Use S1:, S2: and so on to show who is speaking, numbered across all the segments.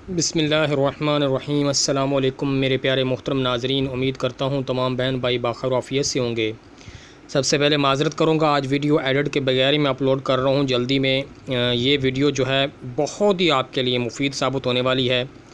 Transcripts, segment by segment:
S1: बिस्मिल्लाहिर्रहमानिर्रहीम। अस्सलाम वालेकुम मेरे प्यारे मोहतरम नाज़रीन, उम्मीद करता हूँ तमाम बहन भाई बाखैर आफियत से होंगे। सबसे पहले माज़रत करूँगा, आज वीडियो एडिट के बगैर ही मैं अपलोड कर रहा हूँ जल्दी में। ये वीडियो जो है बहुत ही आपके लिए मुफीद साबित होने वाली है।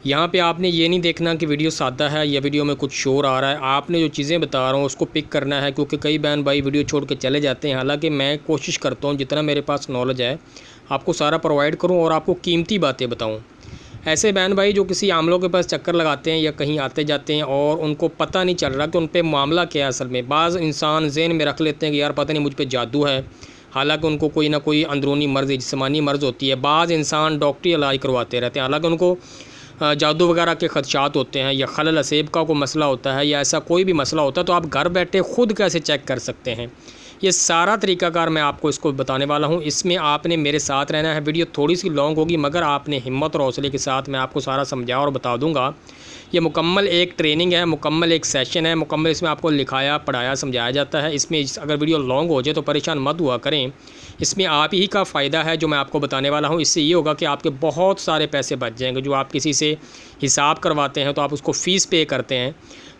S1: यहाँ पे आपने ये नहीं देखना कि वीडियो सादा है या वीडियो में कुछ शोर आ रहा है। आपने जो चीज़ें बता रहा हूँ उसको पिक करना है, क्योंकि कई बहन भाई वीडियो छोड़ के चले जाते हैं। हालांकि मैं कोशिश करता हूँ जितना मेरे पास नॉलेज है आपको सारा प्रोवाइड करूँ और आपको कीमती बातें बताऊँ। ऐसे बहन भाई जो किसी आमलों के पास चक्कर लगाते हैं या कहीं आते जाते हैं और उनको पता नहीं चल रहा कि उन पर मामला क्या है असल में। बाज़ इंसान ज़हन में रख लेते हैं कि यार पता नहीं मुझ पर जादू है, हालांकि उनको कोई ना कोई अंदरूनी मर्ज़ जिस्मानी मर्ज़ होती है। बाज़ इंसान डॉक्टरी इलाज करवाते रहते हैं, हालांकि उनको जादू वगैरह के ख़दशात होते हैं या खलल असेब का कोई मसला होता है या ऐसा कोई भी मसला होता है। तो आप घर बैठे ख़ुद कैसे चेक कर सकते हैं, ये सारा तरीक़ाकार मैं आपको इसको बताने वाला हूँ। इसमें आपने मेरे साथ रहना है। वीडियो थोड़ी सी लॉन्ग होगी मगर आपने हिम्मत और हौसले के साथ मैं आपको सारा समझा और बता दूँगा। ये मुकम्मल एक ट्रेनिंग है, मुकम्मल एक सेशन है, मुकम्मल इसमें आपको लिखाया पढ़ाया समझाया जाता है। इसमें अगर वीडियो लॉन्ग हो जाए तो परेशान मत हुआ करें, इसमें आप ही का फ़ायदा है जो मैं आपको बताने वाला हूँ। इससे ये होगा कि आपके बहुत सारे पैसे बच जाएंगे। जो आप किसी से हिसाब करवाते हैं तो आप उसको फ़ीस पे करते हैं,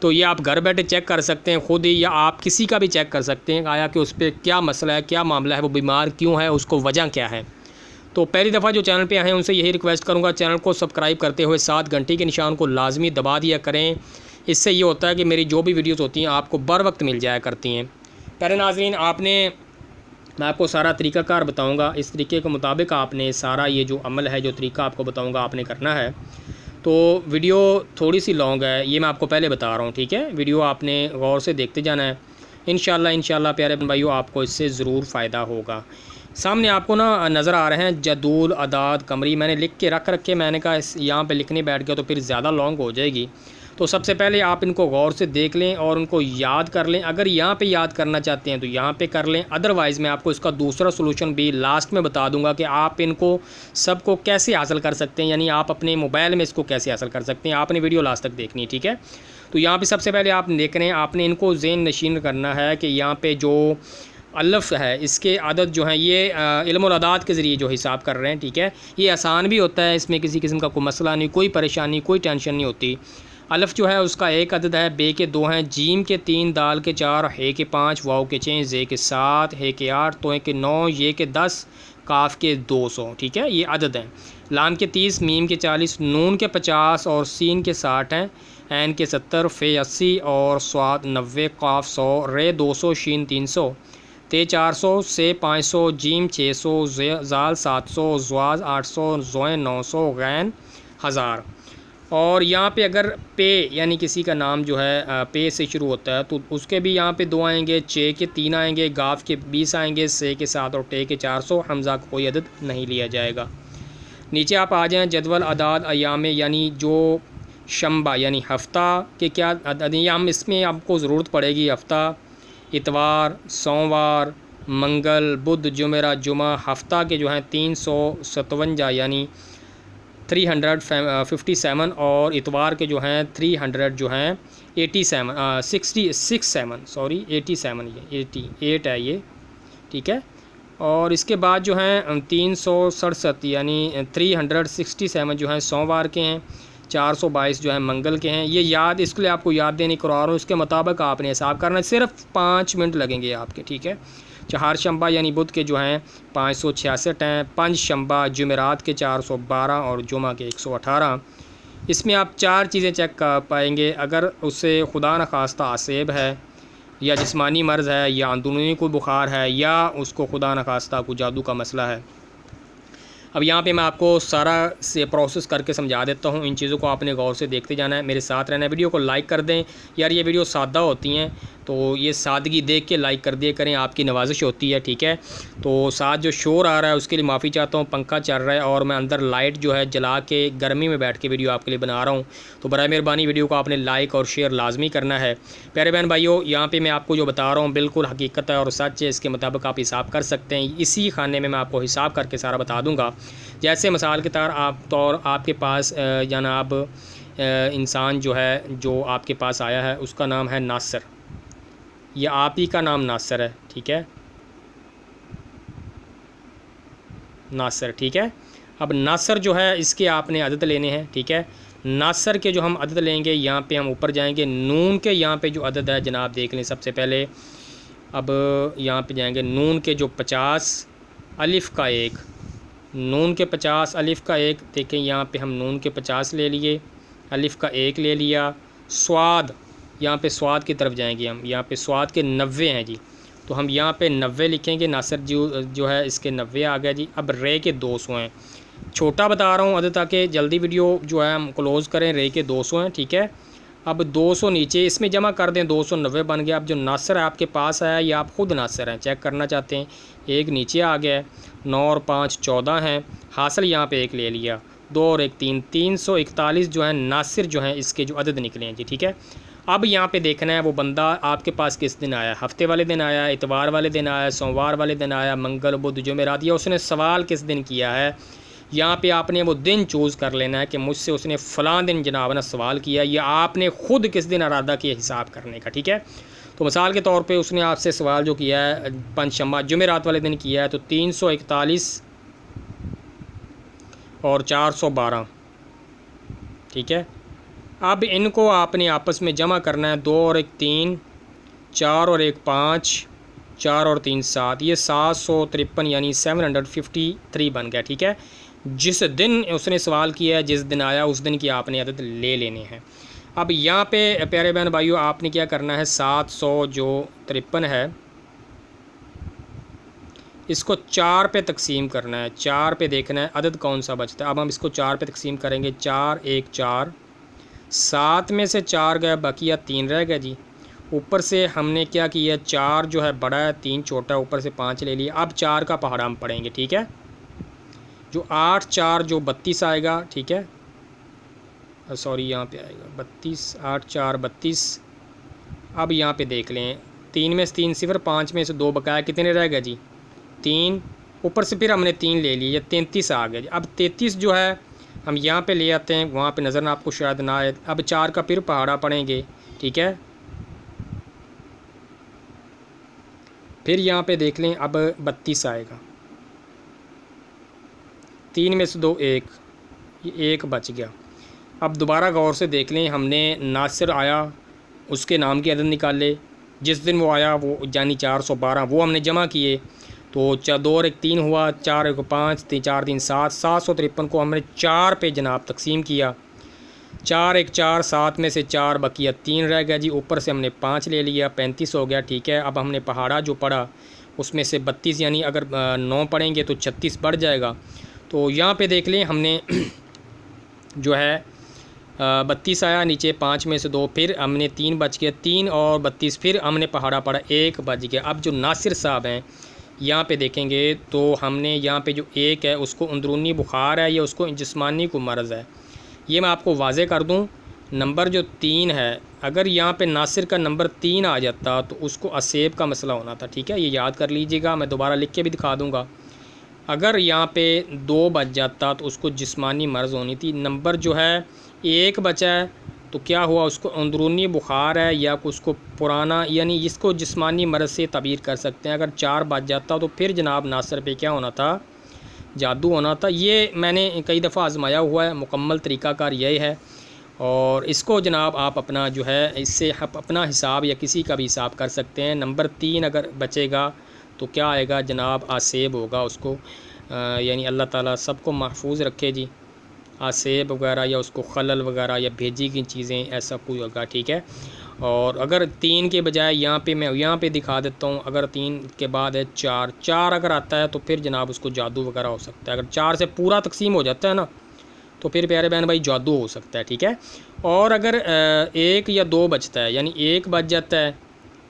S1: तो ये आप घर बैठे चेक कर सकते हैं खुद ही, या आप किसी का भी चेक कर सकते हैं आया कि उस पर क्या मसला है, क्या मामला है, वो बीमार क्यों है, उसको वजह क्या है। तो पहली दफ़ा जो चैनल पे आए हैं उनसे यही रिक्वेस्ट करूंगा, चैनल को सब्सक्राइब करते हुए 7 घंटे के निशान को लाजमी दबा दिया करें। इससे ये होता है कि मेरी जो भी वीडियोस होती हैं आपको बर वक्त मिल जाया करती हैं। प्यारे नाज़रीन, मैं आपको सारा तरीक़ाकार बताऊंगा। इस तरीके के मुताबिक आपने सारा ये जो अमल है, जो तरीका आपको बताऊंगा आपने करना है। तो वीडियो थोड़ी सी लॉन्ग है, ये मैं आपको पहले बता रहा हूँ, ठीक है। वीडियो आपने गौर से देखते जाना है। इंशाल्लाह प्यारे भाइयों आपको इससे ज़रूर फ़ायदा होगा। सामने आपको ना नज़र आ रहे हैं जदूल अदाद कमरी, मैंने लिख के रख रखे। मैंने कहा यहाँ पे लिखने बैठ गया तो फिर ज़्यादा लॉन्ग हो जाएगी। तो सबसे पहले आप इनको गौर से देख लें और उनको याद कर लें। अगर यहाँ पे याद करना चाहते हैं तो यहाँ पे कर लें, अदरवाइज़ मैं आपको इसका दूसरा सलूशन भी लास्ट में बता दूंगा कि आप इनको सबको कैसे हासिल कर सकते हैं, यानी आप अपने मोबाइल में इसको कैसे हासिल कर सकते हैं। आपने वीडियो लास्ट तक देखनी है, ठीक है। तो यहाँ पर सबसे पहले आप देख रहे हैं, आपने इनको ज़हन नशीन करना है कि यहाँ पर जो अल्फ़ है इसके आदत जो है ये इल्म और आदात के ज़रिए जो हिसाब कर रहे हैं, ठीक है। ये आसान भी होता है, इसमें किसी किस्म का कोई मसला नहीं, कोई परेशानी, कोई टेंशन नहीं होती। अल्फ़ जो है उसका एक अदद है, बे के 2 हैं, जीम के 3, दाल के 4, हे के 5, वाव के 6, जे के 7, हे के 8, तोए के 9, ये के 10, काफ के 200, ठीक है। ये अदद हैं। लाम के 30, मीम के 40, नून के 50 और सीन के 60 हैं, ऐन के 70, फ़े 80 और स्वाद 90, काफ 100, रे 200, शीन 300, ते 400, से 500, जीम 600, ज़ाल 700, ज़्वाज 800, ज़ोए 900, गैन 1000। और यहाँ पे अगर पे यानी किसी का नाम जो है पे से शुरू होता है तो उसके भी यहाँ पे 2 आएंगे, चे के 3 आएंगे, गाफ के 20 आएंगे, से के 7 और टे के 400। हमज़ा का कोई अदद नहीं लिया जाएगा। नीचे आप आ जाएँ जदवल अदाद अयाम, यानी जो शंबा यानी हफ्ता के क्या अयाम इसमें आपको ज़रूरत पड़ेगी। हफ्ता, इतवार, सोमवार, मंगल, बुध, जुमेरा, जुमा। हफ्ता के जो हैं 357 यानी 357, और इतवार के जो हैं 300 जो हैं 87 सॉरी 87, ये 88 है ये, ठीक है। और इसके बाद जो हैं 367 यानी 367 जो हैं सोमवार के हैं, 422 जो है मंगल के हैं। ये याद इसके लिए आपको याद देने करा रहा हूँ, इसके मुताबिक आपने हिसाब करना है। सिर्फ 5 मिनट लगेंगे आपके, ठीक है। चार शंबा यानी बुध के जो हैं 566 हैं, 5 शंबा जुमेरात के 412 और जुमा के 118। इसमें आप 4 चीज़ें चेक कर पाएंगे। अगर उससे खुदा न खास्ता आसेब है या जिस्मानी मर्ज़ है या अंदरूनी कोई बुखार है या उसको खुदा न खास्ता कोई जादू का मसला है। अब यहाँ पे मैं आपको सारा से प्रोसेस करके समझा देता हूँ। इन चीज़ों को आपने गौर से देखते जाना है, मेरे साथ रहना है। वीडियो को लाइक कर दें यार, ये वीडियो सादा होती हैं तो ये सादगी देख के लाइक कर दिया करें, आपकी नवाजिश होती है, ठीक है। तो साथ जो शोर आ रहा है उसके लिए माफ़ी चाहता हूँ, पंखा चल रहा है और मैं अंदर लाइट जो है जला के गर्मी में बैठ के वीडियो आपके लिए बना रहा हूँ। तो बराए मेहरबानी वीडियो को आपने लाइक और शेयर लाजमी करना है। प्यारे बहन भाइयों, यहाँ पर मैं आपको जो बता रहा हूँ बिल्कुल हकीकत है और सच है, इसके मुताबिक आप हिसाब कर सकते हैं। इसी खाने में मैं आपको हिसाब करके सारा बता दूँगा। जैसे मिसाल के तौर आपके पास जनाब इंसान जो है जो आपके पास आया है उसका नाम है नासिर, या आप ही का नाम नासिर है, ठीक है, नासिर, ठीक है। अब नासर जो है इसके आपने अदद लेने हैं, ठीक है। नासर के जो हम अदद लेंगे, यहाँ पे हम ऊपर जाएंगे, नून के यहाँ पे जो अदद है जनाब देख लें सबसे पहले। अब यहाँ पे जाएंगे, नून के जो 50 अलिफ़ का 1, नून के 50 अलिफ़ का 1, देखें यहाँ पे हम नून के 50 ले लिए, अलिफ़ का 1 ले लिया। स्वाद, यहाँ पे स्वाद की तरफ जाएंगे हम, यहाँ पे स्वाद के 90 हैं जी, तो हम यहाँ पे 90 लिखेंगे। नासर जो है इसके 90 आ गया जी। अब रे के 200 हैं, छोटा बता रहा हूँ अदद ताकि जल्दी वीडियो जो है हम क्लोज़ करें। रे के 200 हैं, ठीक है। अब 200 नीचे इसमें जमा कर दें, 290 बन गया। अब जो नासर है आपके पास आया या आप ख़ुद नासर हैं चेक करना चाहते हैं, एक नीचे आ गया है, 9 और 5 14 हैं, हासिल यहाँ पे 1 ले लिया, 2 और 1 3, 341 जो है नासिर जो हैं इसके जो अदद निकले हैं जी, ठीक है। अब यहाँ पे देखना है वो बंदा आपके पास किस दिन आया, हफ्ते वाले दिन आया, इतवार वाले दिन आया, सोमवार वाले दिन आया, मंगल बुध जुमेरात, या उसने सवाल किस दिन किया है। यहाँ पे आपने वो दिन चूज़ कर लेना है कि मुझसे उसने फ़लाँ दिन जनाब ना सवाल किया, या आपने ख़ुद किस दिन इरादा किया हिसाब करने का, ठीक है। तो मिसाल के तौर पे उसने आपसे सवाल जो किया है पंचशम्मा जुमेरात वाले दिन किया है, तो 341 और 412, ठीक है। अब इनको आपने आपस में जमा करना है, 2 और 1 3, 4 और 1 5, 4 और 3 7, ये 753 यानी 753 बन गया, ठीक है। जिस दिन उसने सवाल किया है, जिस दिन आया उस दिन की आपने अदद ले लेने हैं। अब यहाँ पे प्यारे बहन भाइयों आपने क्या करना है, 753 है, इसको 4 पे तकसीम करना है, 4 पे देखना है अदद कौन सा बचता है। अब हम इसको 4 पे तकसीम करेंगे, 4 1 4, 7 में से 4 गया, बकिया 3 रह गया जी। ऊपर से हमने क्या किया, 4 जो है बड़ा है, 3 छोटा, ऊपर से 5 ले लिया। अब 4 का पहाड़ा हम पढ़ेंगे, ठीक है। जो 8 4 जो 32 आएगा, ठीक है, सॉरी यहाँ पे आएगा 32, 8 4 32। अब यहाँ पे देख लें, 3 में से 3 0, 5 में से 2 बकाया, कितने रह गए जी 3, ऊपर से फिर हमने 3 ले लिए, 33 आ गया जी। अब 33 जो है हम यहाँ पे ले आते हैं, वहाँ पे नज़र ना आपको शायद ना आए। अब 4 का फिर पहाड़ा पढ़ेंगे, ठीक है। फिर यहाँ पे देख लें, अब 32 आएगा, 3 में से 2 1, ये 1 बच गया। अब दोबारा गौर से देख लें, हमने नासिर आया उसके नाम के अदद निकाले, जिस दिन वो आया वो यानी 412, वो हमने जमा किए, तो 2 और 1 3 हुआ, 4 1 5, 4 3 7, 753 को हमने 4 पे जनाब तकसीम किया, 4 1 4, 7 में से 4 बकिया 3 रह गया जी। ऊपर से हमने 5 ले लिया, 35 हो गया, ठीक है। अब हमने पहाड़ा जो पढ़ा उसमें से 32 यानी अगर 9 पढ़ेंगे तो 36 बढ़ जाएगा। तो यहाँ पे देख लें हमने जो है 32 आया, नीचे 5 में से 2, फिर हमने 3 बच गया, 3 और 32, फिर हमने पहाड़ा पढ़ा, 1 बच गया। अब जो नासिर साहब हैं यहाँ पे देखेंगे तो हमने यहाँ पे जो 1 है उसको अंदरूनी बुखार है या उसको जिस्मानी को मर्ज़ है, ये मैं आपको वाज़े कर दूँ। नंबर जो 3 है, अगर यहाँ पे नासिर का नंबर 3 आ जाता तो उसको असेब का मसला होना था, ठीक है, ये याद कर लीजिएगा, मैं दोबारा लिख के भी दिखा दूँगा। अगर यहाँ पे 2 बच जाता तो उसको जिस्मानी मर्ज़ होनी थी। नंबर जो है 1 बचा है तो क्या हुआ, उसको अंदरूनी बुखार है या उसको पुराना यानी इसको जिस्मानी मर्ज़ से तबीर कर सकते हैं। अगर 4 बच जाता तो फिर जनाब नासिर पे क्या होना था, जादू होना था। ये मैंने कई दफ़ा आजमाया हुआ है, मुकम्मल तरीक़ाकार यही है। और इसको जनाब आप अपना जो है इससे आप अपना हिसाब या किसी का भी हिसाब कर सकते हैं। नंबर 3 अगर बचेगा तो क्या आएगा जनाब, आसेब होगा उसको, यानी अल्लाह ताला सबको महफूज रखे जी, आसेब वगैरह या उसको खलल वगैरह या भेजी की चीज़ें ऐसा कोई होगा, ठीक है। और अगर 3 के बजाय यहाँ पे मैं यहाँ पे दिखा देता हूँ, अगर 3 के बाद है 4 अगर आता है तो फिर जनाब उसको जादू वगैरह हो सकता है। अगर 4 से पूरा तकसीम हो जाता है ना तो फिर प्यारे बहन भाई जादू हो सकता है, ठीक है। और अगर 1 या 2 बचता है, यानी 1 बच जाता है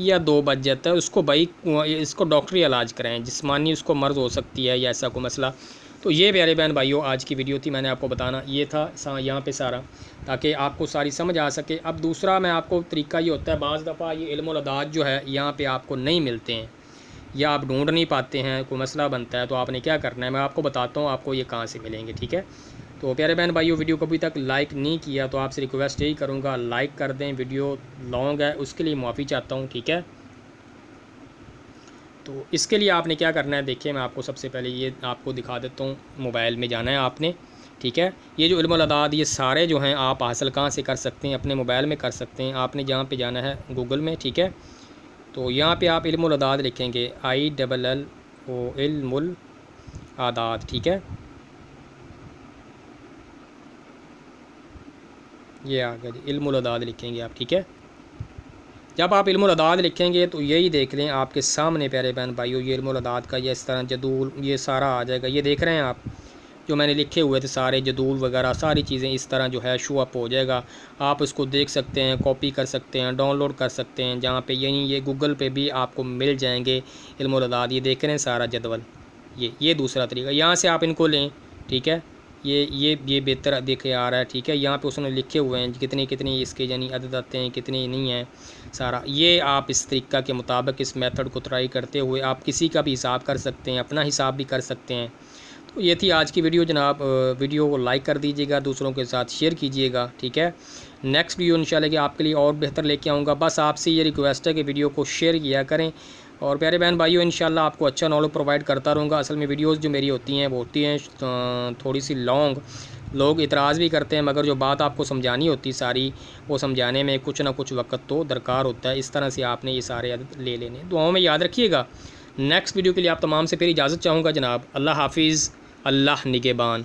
S1: या 2 बच जाता है, उसको भाई इसको डॉक्टरी इलाज कराएं, जिस्मानी उसको मर्ज़ हो सकती है या ऐसा कोई मसला। तो ये प्यारे बहन भाइयों आज की वीडियो थी, मैंने आपको बताना ये था यहाँ पे सारा, ताकि आपको सारी समझ आ सके। अब दूसरा मैं आपको तरीका ये होता है, बाज़ दफ़ा ये इल्मुल अदाद जो है यहाँ पे आपको नहीं मिलते हैं या आप ढूंढ नहीं पाते हैं, कोई मसला बनता है, तो आपने क्या करना है मैं आपको बताता हूँ आपको ये कहाँ से मिलेंगे, ठीक है। तो प्यारे बहन भाइयों वीडियो को अभी तक लाइक नहीं किया तो आपसे रिक्वेस्ट यही करूँगा लाइक कर दें, वीडियो लॉन्ग है उसके लिए माफ़ी चाहता हूँ, ठीक है। तो इसके लिए आपने क्या करना है, देखिए मैं आपको सबसे पहले ये आपको दिखा देता हूँ। मोबाइल में जाना है आपने, ठीक है। ये जो इल्मुल अदाद ये सारे जो हैं आप हासिल कहाँ से कर सकते हैं, अपने मोबाइल में कर सकते हैं। आपने जहाँ पे जाना है गूगल में, ठीक है। तो यहाँ पे आप इल्मुल अदाद लिखेंगे, ILLO इल्मुल आदाद, ठीक है। ये आ गया जी, इल्मुल अदाद लिखेंगे आप, ठीक है। जब आप इल्मुल अदाद लिखेंगे तो यही देख लें आपके सामने प्यारे बहन भाइयों, ये इल्मुल अदाद का ये इस तरह जदूल ये सारा आ जाएगा। ये देख रहे हैं आप जो मैंने लिखे हुए थे सारे जदूल वगैरह सारी चीज़ें इस तरह जो है शो अप हो जाएगा। आप उसको देख सकते हैं, कॉपी कर सकते हैं, डाउनलोड कर सकते हैं। जहाँ पे ये गूगल पे भी आपको मिल जाएंगे इल्मुल अदाद। ये देख रहे हैं सारा जदवल, ये दूसरा तरीका। यहाँ से आप इनको लें, ठीक है। ये बेहतर देखे आ रहा है, ठीक है। यहाँ पे उसने लिखे हुए हैं कितने कितने इसके यानी अदद आते हैं, कितने नहीं हैं सारा। ये आप इस तरीक़ा के मुताबिक इस मेथड को ट्राई करते हुए आप किसी का भी हिसाब कर सकते हैं, अपना हिसाब भी कर सकते हैं। तो ये थी आज की वीडियो जनाब। वीडियो को लाइक कर दीजिएगा, दूसरों के साथ शेयर कीजिएगा, ठीक है। नेक्स्ट वीडियो इंशाल्लाह कि आपके लिए और बेहतर लेके आऊँगा। बस आपसे ये रिक्वेस्ट है कि वीडियो को शेयर किया करें। और प्यारे बहन भाइयों इंशाल्लाह आपको अच्छा नॉलेज प्रोवाइड करता रहूँगा। असल में वीडियोस जो मेरी होती हैं वो होती हैं थोड़ी सी लॉन्ग, लोग इतराज़ भी करते हैं, मगर जो बात आपको समझानी होती सारी वो समझाने में कुछ ना कुछ वक्त तो दरकार होता है। इस तरह से आपने ये सारे आदत ले लेने। दुआओं में याद रखिएगा। नेक्स्ट वीडियो के लिए आप तमाम से फिर इजाज़त चाहूँगा जनाब। अल्लाह हाफिज़, अल्लाह निगहबान।